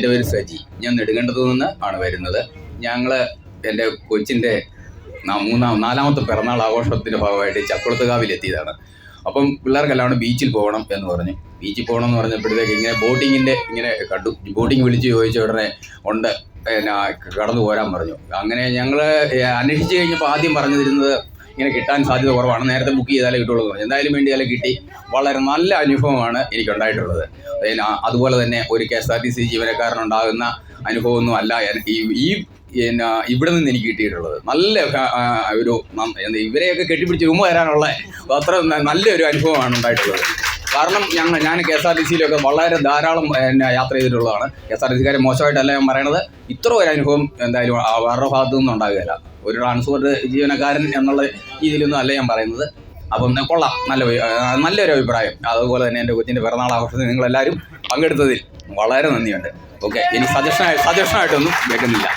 എൻ്റെ പേര് സജി. ഞാൻ നെടുങ്കണ്ടത്തു നിന്ന് ആണ് വരുന്നത്. ഞങ്ങൾ എൻ്റെ കൊച്ചിൻ്റെ നാലാമത്തെ പിറന്നാൾ ആഘോഷത്തിൻ്റെ ഭാഗമായിട്ട് ചക്കുളത്തുകാവിലെത്തിയതാണ്. അപ്പം പിള്ളേർക്കെല്ലാം ബീച്ചിൽ പോകണം എന്ന് പറഞ്ഞു. ബീച്ചിൽ പോകണം എന്ന് പറഞ്ഞപ്പോഴത്തേക്ക് ഇങ്ങനെ ബോട്ടിങ്ങിൻ്റെ ഇങ്ങനെ കണ്ടു. ബോട്ടിങ് വിളിച്ച് ചോദിച്ച ഉടനെ ഉണ്ട്, പിന്നെ കടന്നു പോരാൻ പറഞ്ഞു. അങ്ങനെ ഞങ്ങൾ അന്വേഷിച്ച് കഴിഞ്ഞപ്പോൾ ആദ്യം പറഞ്ഞു തരുന്നത് ഇങ്ങനെ കിട്ടാൻ സാധ്യത കുറവാണ്, നേരത്തെ ബുക്ക് ചെയ്താലേ കിട്ടുള്ളൂ എന്ന് പറഞ്ഞു. എന്തായാലും വേണ്ടിയാലും കിട്ടി. വളരെ നല്ല അനുഭവമാണ് എനിക്കുണ്ടായിട്ടുള്ളത്. അതുപോലെ തന്നെ ഒരു KSRTC ജീവനക്കാരനുണ്ടാകുന്ന അനുഭവമൊന്നും അല്ല ഈ ഇവിടെ നിന്ന് എനിക്ക് കിട്ടിയിട്ടുള്ളത്. നല്ല ഒരു ഇവരെയൊക്കെ കെട്ടിപ്പിടിച്ച് ഉമ്മ തരാനുള്ള അത്ര നല്ലൊരു അനുഭവമാണ് ഉണ്ടായിട്ടുള്ളത്. കാരണം ഞാൻ KSRTCയിലൊക്കെ വളരെ ധാരാളം യാത്ര ചെയ്തിട്ടുള്ളതാണ്. KSRTCക്കാരെ മോശമായിട്ടല്ല ഞാൻ പറയണത്. ഇത്ര ഒരു അനുഭവം എന്തായാലും വേറെ ഭാഗത്തു നിന്നും ഉണ്ടാകുകയില്ല. ഒരു ട്രാൻസ്പോർട്ട് ജീവനക്കാരൻ എന്നുള്ള രീതിയിലൊന്നും അല്ല ഞാൻ പറയുന്നത്. അപ്പം കൊള്ളാം, നല്ലൊരു അഭിപ്രായം. അതുപോലെ തന്നെ എൻ്റെ കൊച്ചിൻ്റെ പിറന്നാൾ ആഘോഷത്തിൽ നിങ്ങളെല്ലാവരും പങ്കെടുത്തതിൽ വളരെ നന്ദിയുണ്ട്. ഓക്കെ, ഇനി സജഷനായിട്ടൊന്നും കേൾക്കുന്നില്ല.